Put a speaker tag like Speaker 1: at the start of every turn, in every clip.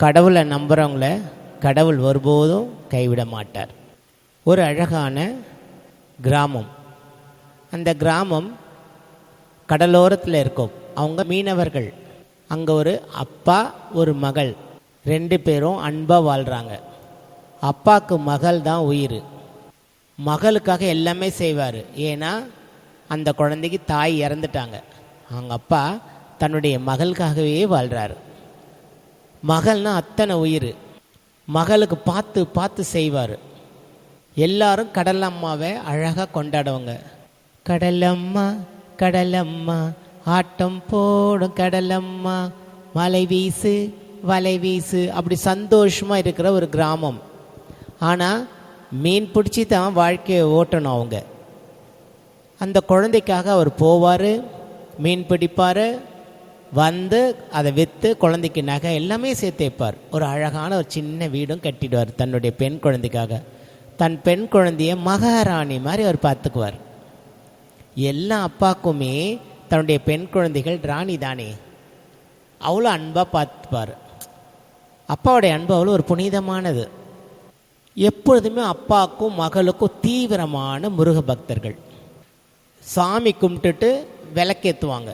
Speaker 1: கடவுளை நம்புகிறவங்கள கடவுள் ஒருபோதும் கைவிட மாட்டார். ஒரு அழகான கிராமம். அந்த கிராமம் கடலோரத்தில் இருக்கும். அவங்க மீனவர்கள். அங்கே ஒரு அப்பா ஒரு மகள் 2 பேரும் அன்பாக வாழ்கிறாங்க. அப்பாவுக்கு மகள் தான் உயிர். மகளுக்காக எல்லாமே செய்வார். ஏன்னா அந்த குழந்தைக்கு தாய் இறந்துட்டாங்க. அவங்க அப்பா தன்னுடைய மகளுக்காகவே வாழ்கிறாரு. மகள்னா அத்தனை உயிர். மகளுக்கு பார்த்து பார்த்து செய்வார். எல்லாரும் கடலம்மாவை அழகாக கொண்டாடுவாங்க. கடலம்மா கடலம்மா ஆட்டம் போடும் கடலம்மா, வலை வீசு வலை வீசு, அப்படி சந்தோஷமாக இருக்கிற ஒரு கிராமம். ஆனால் மீன் பிடிச்சி தான் வாழ்க்கையை ஓட்டணும் அவங்க. அந்த குழந்தைக்காக அவர் போவார், மீன் பிடிப்பார், வந்து அதை விற்று குழந்தைக்கு நகை எல்லாமே சேர்த்து வைப்பார். ஒரு அழகான ஒரு சின்ன வீடும் கட்டிடுவார் தன்னுடைய பெண் குழந்தைக்காக. தன் பெண் குழந்தைய மகாராணி மாதிரி அவர் பார்த்துக்குவார். எல்லா அப்பாக்குமே தன்னுடைய பெண் குழந்தைகள் ராணி தானே, அவ்வளோ அன்பாக பார்த்துப்பார். அப்பாவுடைய அன்பு அவ்வளோ ஒரு புனிதமானது. எப்பொழுதுமே அப்பாவுக்கும் மகளுக்கும் தீவிரமான முருக பக்தர்கள். சாமி கும்பிட்டுட்டு விளக்கேற்றுவாங்க.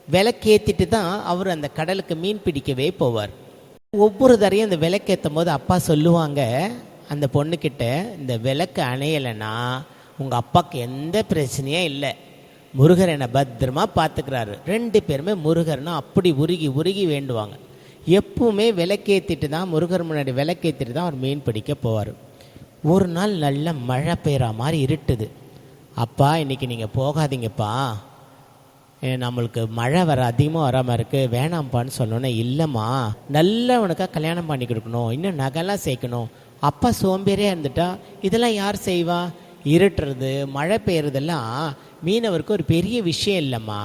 Speaker 1: விளக்கேற்றிட்டு தான் அவர் அந்த கடலுக்கு மீன் பிடிக்கவே போவார். ஒவ்வொரு தரையும் அந்த விளக்கேற்றும் போது அப்பா சொல்லுவாங்க அந்த பொண்ணுக்கிட்ட, இந்த விளக்கு அணையலைன்னா உங்கள் அப்பாவுக்கு எந்த பிரச்சனையும் இல்லை, முருகர் என்னை பத்திரமா பார்த்துக்கிறாரு. 2 பேருமே முருகர்னா அப்படி உருகி உருகி வேண்டுவாங்க. எப்பவுமே விளக்கேற்றிட்டு தான், முருகர் முன்னாடி விளக்கேற்றிட்டு தான் அவர் மீன் பிடிக்க போவார். ஒரு நாள் நல்ல மழை பெய்கிற மாதிரி இருட்டுது. அப்பா இன்னைக்கு நீங்கள் போகாதீங்கப்பா, நம்மளுக்கு மழை வர அதிகமாக வராமல் இருக்குது, வேணாம்ப்பான்னு சொன்னோன்னே, இல்லைம்மா நல்லவனுக்காக கல்யாணம் பண்ணி கொடுக்கணும், இன்னும் நகைலாம் சேர்க்கணும். அப்பா சோம்பேறியாக இருந்துட்டா இதெல்லாம் யார் செய்வா? இருட்டுறது மழை பெய்யறதெல்லாம் மீனவருக்கு ஒரு பெரிய விஷயம் இல்லைம்மா.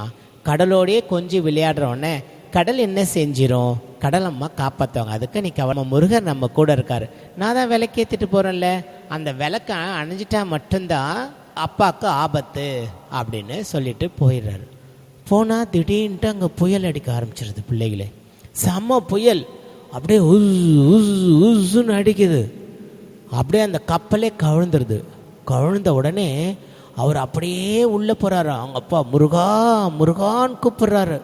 Speaker 1: கடலோடையே கொஞ்சம் விளையாடுறோன்னே கடல் என்ன செஞ்சிரும்? கடலம்மா காப்பாற்றுவாங்க. அதுக்கு நீ கவலை, முருகர் நம்ம கூட இருக்காரு. நான் தான் விளக்கேற்றிட்டு போகிறேன்ல, அந்த விளக்க அணைஞ்சிட்டா மட்டும்தான் அப்பாவுக்கு ஆபத்து அப்படின்னு சொல்லிட்டு போயிடுறாரு. போனால் திடீர்னுட்டு அங்கே புயல் அடிக்க ஆரம்பிச்சிருது. பிள்ளைகளே, செம்ம புயல், அப்படியே உஸ்ஸுன்னு அடிக்குது. அப்படியே அந்த கப்பலே கவிழ்ந்துருது. கவிழ்ந்த உடனே அவர் அப்படியே உள்ளே போகிறாரு. அவங்க அப்பா முருகா முருகான்னு கூப்பிடுறாரு.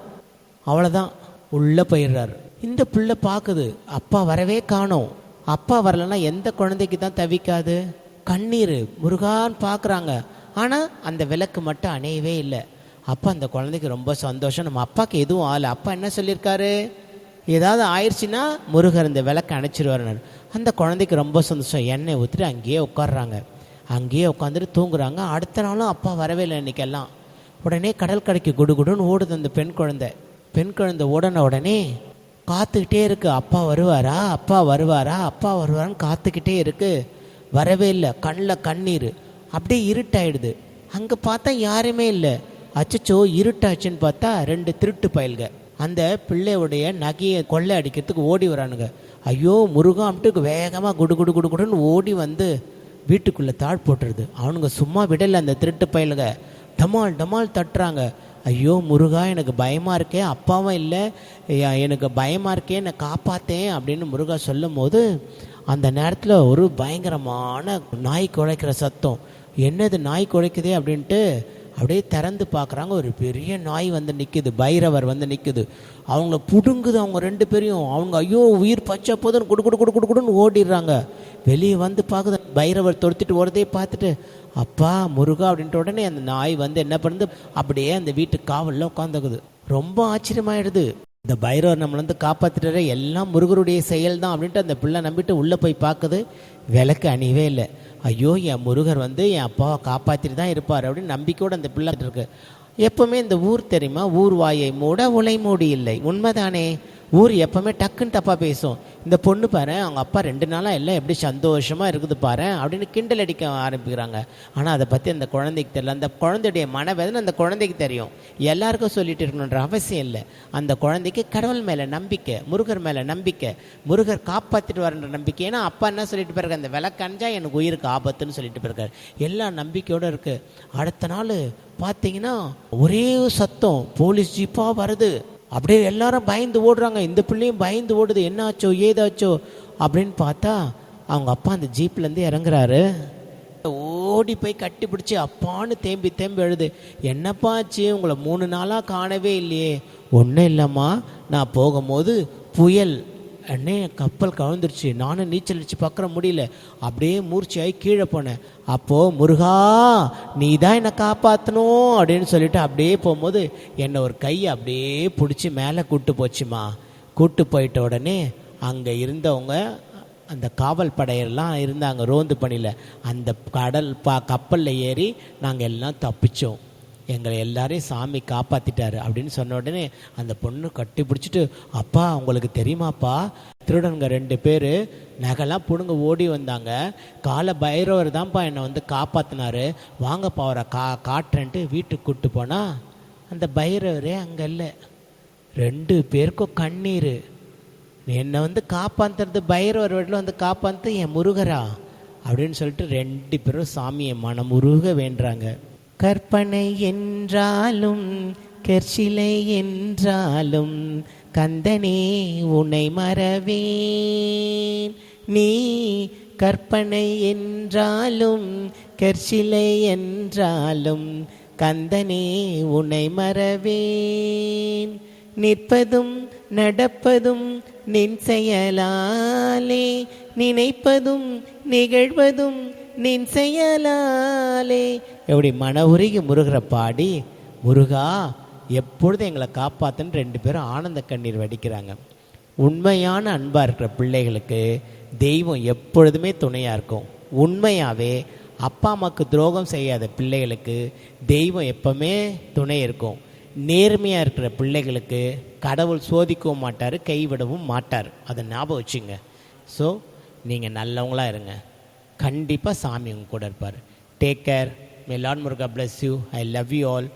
Speaker 1: அவ்வளோதான், உள்ளே போயிடுறாரு. இந்த பிள்ளை பார்க்குது, அப்பா வரவே காணோம். அப்பா வரலன்னா எந்த குழந்தைக்கு தான் தவிக்காது? கண்ணீர் முருகான்னு பார்க்குறாங்க. ஆனால் அந்த விளக்கு மட்டும் அணையவே இல்லை. அப்பா அந்த குழந்தைக்கு ரொம்ப சந்தோஷம், நம்ம அப்பாவுக்கு எதுவும் ஆகலை. அப்பா என்ன சொல்லியிருக்காரு? ஏதாவது ஆயிடுச்சுன்னா முருகர் இந்த விளக்கு அணைச்சிருவார். அந்த குழந்தைக்கு ரொம்ப சந்தோஷம். எண்ணெய் ஊற்றிட்டு அங்கேயே உட்காடுறாங்க. அங்கேயே உட்காந்துட்டு தூங்குறாங்க. அடுத்த நாளும் அப்பா வரவே இல்லை இன்றைக்கெல்லாம். உடனே கடல் கடைக்கு குடுகுடுன்னு ஓடுது அந்த பெண் குழந்தை. பெண் குழந்தை ஓடன உடனே காத்துக்கிட்டே இருக்கு, அப்பா வருவாரா அப்பா வருவாரா அப்பா வருவாரான்னு காத்துக்கிட்டே இருக்கு. வரவே இல்லை. கண்ணில் கண்ணீர். அப்படியே இருட்டாயிடுது. அங்கே பார்த்தா யாருமே இல்லை. அச்சச்சோ இருட்டாச்சுன்னு பார்த்தா 2 திருட்டு பயல்க அந்த பிள்ளையுடைய நகையை கொள்ளை அடிக்கிறதுக்கு ஓடி வரானுங்க. ஐயோ முருகான்ட்டு வேகமாக குடு குடுன்னு ஓடி வந்து வீட்டுக்குள்ளே தாழ் போட்டுருது. அவனுங்க சும்மா விடலை. அந்த திருட்டு பயலுங்க டமால் டமால் தட்டுறாங்க. ஐயோ முருகா எனக்கு பயமாக இருக்கே, அப்பாவும் இல்லை, எனக்கு பயமாக இருக்கே, என்னை காப்பாற்றேன் அப்படின்னு முருகா சொல்லும் போது அந்த நேரத்தில் ஒரு பயங்கரமான நாய் குலைக்கிற சத்தம். என்னது நாய் குலைக்குதே அப்படின்ட்டு அப்படியே திறந்து பார்க்குறாங்க. ஒரு பெரிய நாய் வந்து நிற்குது, பைரவர் வந்து நிற்குது. அவங்கள பிடுங்குது அவங்க 2 பேரையும். அவங்க ஐயோ உயிர் பச்சை போதுன்னு குடுன்னு ஓடிடுறாங்க. வெளியே வந்து பார்க்குது, பைரவர் தொடுத்துட்டு ஓடுறதே பார்த்துட்டு அப்பா முருகா அப்படின்ட்டு உடனே அந்த நாய் வந்து என்ன பண்ணுது, அப்படியே அந்த வீட்டு காவலில் உட்காந்துக்குது. ரொம்ப ஆச்சரியமாயிடுது. இந்த பைரவர் நம்மளை வந்து காப்பாற்றிட்டாரு, எல்லாம் முருகருடைய செயல் தான் அப்படின்ட்டு அந்த பிள்ளை நம்பிட்டு உள்ளே போய் பார்க்குது. விளக்கு அணியவே இல்லை. ஐயோ என் முருகர் வந்து என் அப்பாவை காப்பாற்றிட்டு தான் இருப்பார் அப்படின்னு நம்பிக்கையோடு அந்த பிள்ளை இருக்கு. எப்பவுமே இந்த ஊர் தெரியுமா, ஊர் வாயை மூட உலை மூடி இல்லை. உண்மைதானே? ஊர் எப்பவுமே டக்குன்னு தப்பாக பேசும். இந்த பொண்ணு பாரு, அவங்க அப்பா 2 நாளாக எல்லாம் எப்படி சந்தோஷமாக இருக்குது பாரு அப்படின்னு கிண்டல் அடிக்க ஆரம்பிக்கிறாங்க. ஆனால் அதை பற்றி அந்த குழந்தைக்கு தெரியல. அந்த குழந்தையுடைய மனவேதனை அந்த குழந்தைக்கு தெரியும். எல்லாருக்கும் சொல்லிட்டு இருக்கணுன்ற அவசியம் இல்லை. அந்த குழந்தைக்கு கடவுள் மேலே நம்பிக்கை, முருகர் மேலே நம்பிக்கை, முருகர் காப்பாற்றிட்டு வரன்ற நம்பிக்கை. ஏன்னா அப்பா என்ன சொல்லிட்டு போயிருக்காரு, அந்த விளக்கஞ்சா எனக்கு உயிருக்கு ஆபத்துன்னு சொல்லிட்டு போயிருக்காரு. எல்லா நம்பிக்கையோடு இருக்குது. அடுத்த நாள் பார்த்தீங்கன்னா ஒரே சத்தம், போலீஸ் ஜீப்பாக வருது. அப்படியே எல்லாரும் பயந்து ஓடுறாங்க. இந்த பிள்ளையும் பயந்து ஓடுது, என்னாச்சோ ஏதாச்சோ அப்படின்னு பார்த்தா அவங்க அப்பா அந்த ஜீப்லேருந்து இறங்குறாரு. ஓடி போய் கட்டி பிடிச்சி அப்பான்னு தேம்பி தேம்பி எழுது. என்னப்பா ஆச்சு, உங்களை 3 நாளாக காணவே இல்லையே. ஒன்றும் இல்லைம்மா, நான் போகும்போது புயல் அண்ணே கப்பல் கவிழ்ந்துருச்சு, நானும் நீச்சல் அடிச்சு பார்க்குற முடியல, அப்படியே மூர்ச்சியாகி கீழே போனேன். அப்போது முருகா நீ தான் என்னை காப்பாற்றணும் அப்படின்னு சொல்லிட்டு அப்படியே போகும்போது என்னை ஒரு கையை அப்படியே பிடிச்சி மேலே கூட்டு போச்சுமா. கூட்டு போயிட்ட உடனே அங்கே இருந்தவங்க அந்த காவல் படையெல்லாம் இருந்தாங்க ரோந்து பணியில், அந்த கப்பலில் ஏறி நாங்கள் எல்லாம் தப்பிச்சோம், எங்களை எல்லாரையும் சாமி காப்பாற்றிட்டாரு அப்படின்னு சொன்ன உடனே அந்த பொண்ணு கட்டி பிடிச்சிட்டு, அப்பா உங்களுக்கு தெரியுமாப்பா, திருடனுங்க 2 பேர் நகைலாம் பிடுங்க ஓடி வந்தாங்க, கால பைரவர் தான்ப்பா என்னை வந்து காப்பாற்றினாரு, வாங்கப்பா அவரை காட்டுறேன்ட்டு வீட்டுக்கு கூப்பிட்டு போனால் அந்த பைரவரே அங்கே இல்லை. 2 பேருக்கும் கண்ணீர். என்னை வந்து காப்பாற்றுறது பைரவர் வீட்டில் வந்து காப்பாற்று என் முருகரா அப்படின்னு சொல்லிட்டு 2 பேரும் சாமியை மனமுருக வேண்டுறாங்க. கற்பனை என்றாலும் கற்சிலை என்றாலும் கந்தனே உன்னை மறவேன், நீ கற்பனை என்றாலும் கற்சிலை என்றாலும் கந்தனே உன்னை மறவேன், நிற்பதும் நடப்பதும் நின் செயலாலே, நினைப்பதும் நிகழ்வதும் நின் செயலாலே. எப்படி மன உருகி முருகரை பாடி, முருகா எப்பொழுதும் எங்களை காப்பாற்றுன்னு 2 பேரும் ஆனந்த கண்ணீர் வடிக்கிறாங்க. உண்மையான அன்பாக இருக்கிற பிள்ளைகளுக்கு தெய்வம் எப்பொழுதுமே துணையாக இருக்கும். உண்மையாகவே அப்பா அம்மாவுக்கு துரோகம் செய்யாத பிள்ளைகளுக்கு தெய்வம் எப்பவுமே துணை இருக்கும். நேர்மையாக இருக்கிற பிள்ளைகளுக்கு கடவுள் சோதிக்கவும் மாட்டார், கைவிடவும் மாட்டார். அதை ஞாபகம் வச்சுங்க. ஸோ நீங்கள் நல்லவங்களாக இருங்க, கண்டிப்பாக சாமி உங்க கூட இருப்பார். Take care. May Lord Muruga bless you. I love you all.